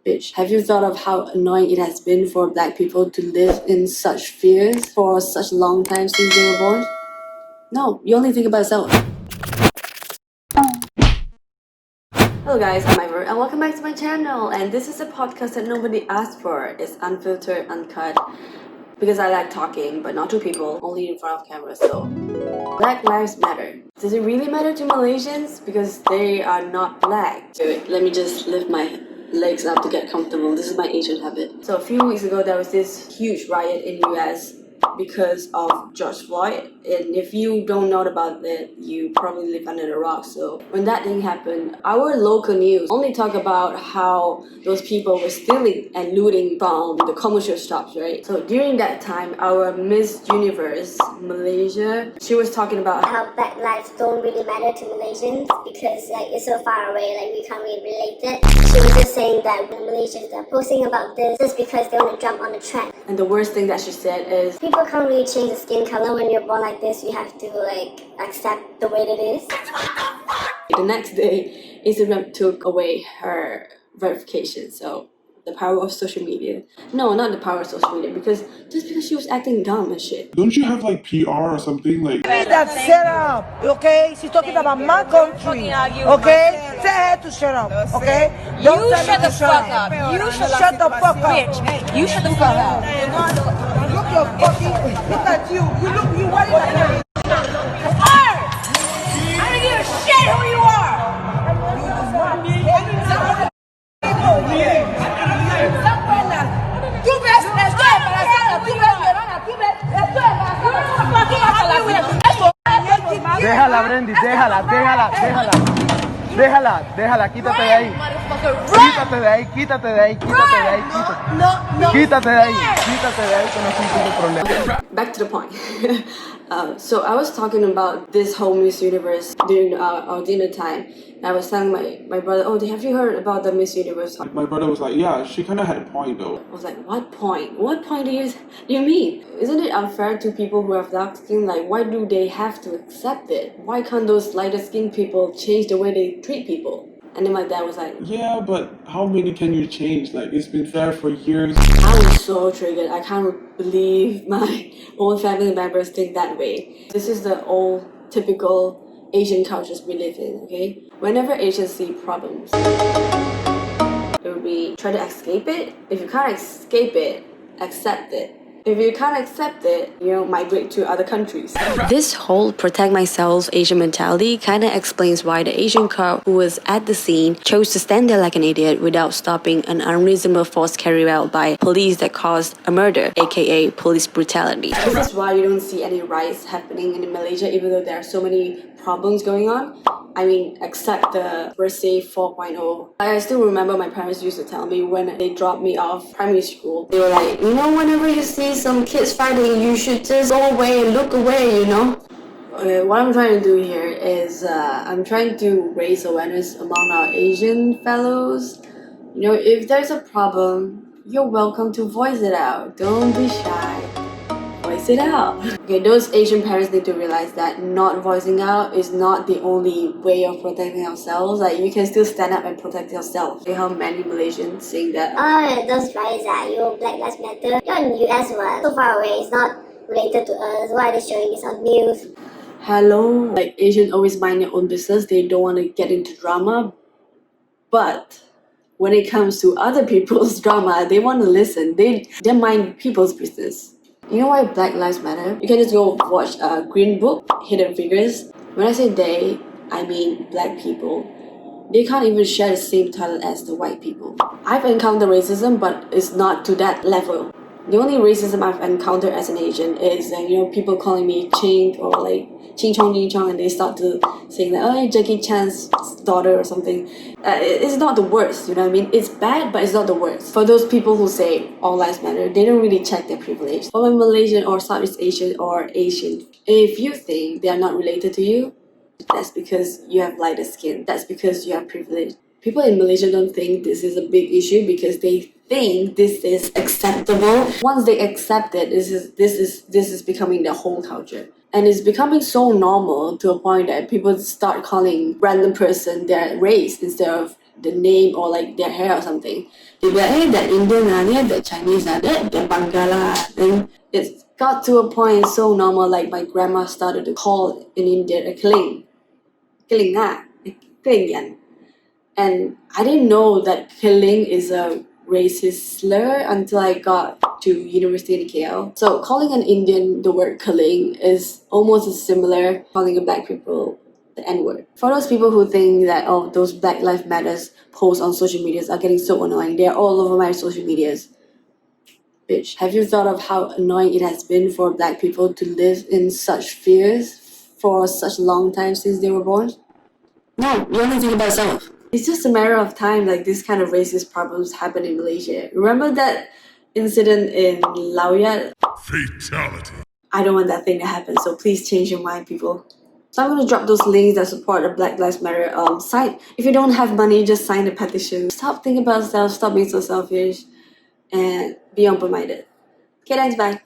bitch. Have you thought of how annoying it has been for black people to live in such fears for such a long time since they were born? No, you only think about yourself. Hello guys, I'm Ivor and welcome back to my channel, and this is a podcast that nobody asked for. It's unfiltered, uncut, because I like talking, but not to people, only in front of camera. So Black Lives Matter. Does it really matter to Malaysians? Because they are not black. Wait, let me just lift my legs up to get comfortable. This is my Asian habit. So a few weeks ago there was this huge riot in US because of George Floyd, and if you don't know about it, you probably live under a rock. So when that thing happened, our local news only talk about how those people were stealing and looting from the commercial shops, right? So during that time, our Miss Universe Malaysia, she was talking about how black lives don't really matter to Malaysians because it's so far away, we can't really relate it. She was just saying that when Malaysians are posting about this just because they want to jump on the trend. And the worst thing that she said is, people can't really change the skin color when you're born like this. You have to accept the way it is. The next day, Instagram took away her verification. So the power of social media. No, not the power of social media, because just because she was acting dumb and shit. Don't you have PR or something? Leave that shut up, okay? She's talking about my country, okay? Tell her to shut up, okay? You shut the fuck up. You shut the fuck up. Bitch, you shut the fuck up. Look your fucking, look at you. You what is that? I don't give a shit who you are. Déjala, Brandy, déjala, quítate de ahí. Quítate de ahí, quítate de ahí, que no es un problema. Back to the point. So I was talking about this whole Miss Universe during our dinner time. And I was telling my brother, oh, have you heard about the Miss Universe? My brother was like, yeah, she kind of had a point though. I was like, what point? What point do you mean? Isn't it unfair to people who have dark skin? Why do they have to accept it? Why can't those lighter skinned people change the way they treat people? And then my dad was like, yeah, but how many can you change? It's been fair for years. I was so triggered. I can't believe my own family members think that way. This is the old, typical Asian cultures we live in, okay? Whenever Asians see problems, it will be try to escape it. If you can't escape it, accept it. If you can't accept it, migrate to other countries. This whole protect myself Asian mentality kind of explains why the Asian cop who was at the scene chose to stand there like an idiot without stopping an unreasonable force carried out by police that caused a murder, aka police brutality. This is why you don't see any riots happening in Malaysia, even though there are so many problems going on. I mean, except the birthday 4.0. I still remember my parents used to tell me when they dropped me off primary school. They were like, whenever you see some kids fighting, you should just go away and look away, What I'm trying to do here is I'm trying to raise awareness among our Asian fellows. If there's a problem, you're welcome to voice it out. Don't be shy. Voice it out. Okay, those Asian parents need to realize that not voicing out is not the only way of protecting ourselves. You can still stand up and protect yourself. See how many Malaysians saying that? Those riots Black Lives Matter. You're in the US, so far away. It's not related to us. Why are they showing this on news? Hello, Asians always mind their own business. They don't want to get into drama. But when it comes to other people's drama, they want to listen. They mind people's business. You know why Black Lives Matter? You can just go watch Green Book, Hidden Figures. When I say they, I mean black people. They can't even share the same toilet as the white people. I've encountered racism, but it's not to that level. The only racism I've encountered as an Asian is people calling me Ching or Ching Chong, and they start to saying that, oh, Jackie Chan's daughter or something. It's not the worst, you know what I mean? It's bad, but it's not the worst. For those people who say all lives matter, they don't really check their privilege. For a Malaysian or Southeast Asian or Asian, if you think they are not related to you, that's because you have lighter skin. That's because you have privilege. People in Malaysia don't think this is a big issue because they think this is acceptable. Once they accept it, this is becoming the whole culture. And it's becoming so normal to a point that people start calling random person their race instead of the name or their hair or something. They'd be like, hey, that Indian that Chinese that Bangala. And it got to a point so normal, like my grandma started to call in Indian a Keling. Keling Keling. And I didn't know that Keling is a racist slur until I got to university in KL. So calling an Indian the word Keling is almost as similar calling a black people the N-word. For those people who think that those Black Lives Matters posts on social medias are getting so annoying, they're all over my social medias. Bitch, have you thought of how annoying it has been for black people to live in such fears for such a long time since they were born? No, you only think about yourself. It's just a matter of time like this kind of racist problems happen in Malaysia. Remember that incident in Lowyat? Fatality. I don't want that thing to happen, so please change your mind, people. So I'm going to drop those links that support the Black Lives Matter site. If you don't have money, just sign the petition. Stop thinking about yourself, stop being so selfish, and be open-minded. Okay, thanks, bye.